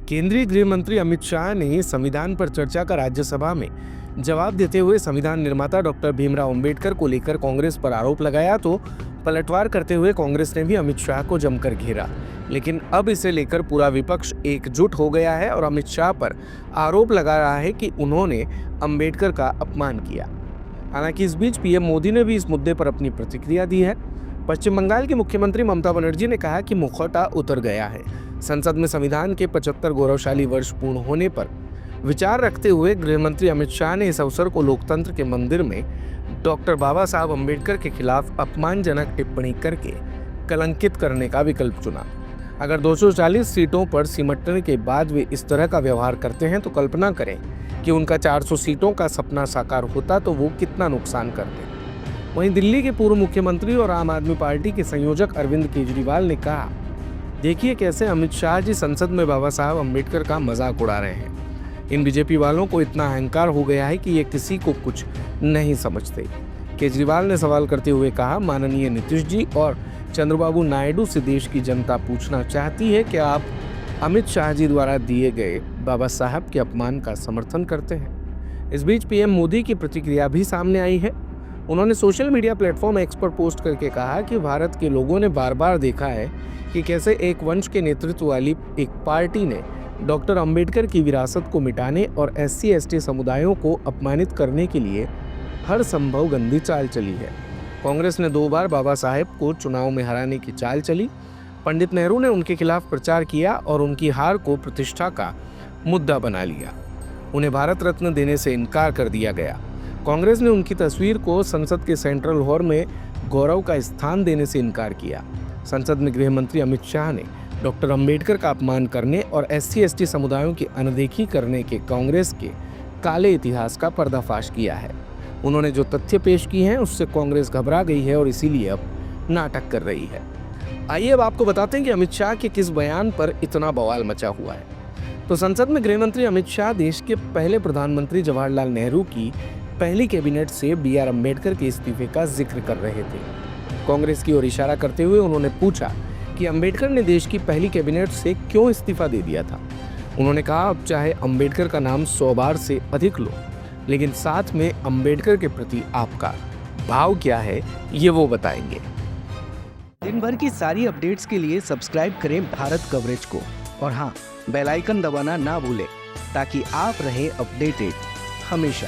केंद्रीय गृह मंत्री अमित शाह ने संविधान पर चर्चा का राज्यसभा में जवाब देते हुए संविधान निर्माता डॉक्टर भीमराव अंबेडकर को लेकर कांग्रेस पर आरोप लगाया तो पलटवार करते हुए कांग्रेस ने भी अमित शाह को जमकर घेरा। लेकिन अब इसे लेकर पूरा विपक्ष एकजुट हो गया है और अमित शाह पर आरोप लगा रहा है कि उन्होंने अंबेडकर का अपमान किया। हालांकि इस बीच पीएम मोदी ने भी इस मुद्दे पर अपनी प्रतिक्रिया दी है। पश्चिम बंगाल की मुख्यमंत्री ममता बनर्जी ने कहा कि मुखौटा उतर गया है। संसद में संविधान के 75 गौरवशाली वर्ष पूर्ण होने पर विचार रखते हुए गृह मंत्री अमित शाह ने इस अवसर को लोकतंत्र के मंदिर में डॉक्टर बाबा साहब अम्बेडकर के खिलाफ अपमानजनक टिप्पणी करके कलंकित करने का विकल्प चुना। अगर 240 सीटों पर सिमटने के बाद वे इस तरह का व्यवहार करते हैं तो कल्पना करें कि उनका 400 सीटों का सपना साकार होता तो वो कितना नुकसान करते। वहीं दिल्ली के पूर्व मुख्यमंत्री और आम आदमी पार्टी के संयोजक अरविंद केजरीवाल ने कहा, देखिए कैसे अमित शाह जी संसद में बाबा साहब अम्बेडकर का मजाक उड़ा रहे हैं। इन बीजेपी वालों को इतना अहंकार हो गया है कि ये किसी को कुछ नहीं समझते। केजरीवाल ने सवाल करते हुए कहा, माननीय नीतीश जी और चंद्रबाबू नायडू से देश की जनता पूछना चाहती है कि आप अमित शाह जी द्वारा दिए गए बाबा साहब के अपमान का समर्थन करते हैं। इस बीच पीएम मोदी की प्रतिक्रिया भी सामने आई है। उन्होंने सोशल मीडिया प्लेटफॉर्म एक्स पर पोस्ट करके कहा कि भारत के लोगों ने बार बार देखा है कि कैसे एक वंश के नेतृत्व वाली एक पार्टी ने डॉक्टर अंबेडकर की विरासत को मिटाने और SC/ST समुदायों को अपमानित करने के लिए हर संभव गंदी चाल चली है। कांग्रेस ने 2 बार बाबा साहेब को चुनाव में हराने की चाल चली। पंडित नेहरू ने उनके खिलाफ प्रचार किया और उनकी हार को प्रतिष्ठा का मुद्दा बना लिया। उन्हें भारत रत्न देने से इनकार कर दिया गया। कांग्रेस ने उनकी तस्वीर को संसद के सेंट्रल हॉल में गौरव का स्थान देने से इनकार किया। संसद में गृह मंत्री अमित शाह ने डॉक्टर अंबेडकर का अपमान करने और SC/ST समुदायों की अनदेखी करने के कांग्रेस के काले इतिहास का पर्दाफाश किया है। उन्होंने जो तथ्य पेश किए हैं उससे कांग्रेस घबरा गई है और इसीलिए अब नाटक कर रही है। आइए अब आपको बताते हैं कि अमित शाह के किस बयान पर इतना बवाल मचा हुआ है। तो संसद में गृह मंत्री अमित शाह देश के पहले प्रधानमंत्री जवाहरलाल नेहरू की पहली कैबिनेट से BR अम्बेडकर के इस्तीफे का जिक्र कर रहे थे। कांग्रेस की ओर इशारा करते हुए उन्होंने पूछा कि अंबेडकर ने देश की पहली कैबिनेट से क्यों इस्तीफा दे दिया था। उन्होंने कहा, अब चाहे अंबेडकर का नाम 100 बार से अधिक लो, लेकिन साथ में अंबेडकर के प्रति आपका भाव क्या है ये वो बताएंगे। दिन भर की सारी अपडेट्स के लिए सब्सक्राइब करें भारत कवरेज को और हाँ, बेल आइकन दबाना ना भूलें ताकि आप रहे अपडेटेड हमेशा।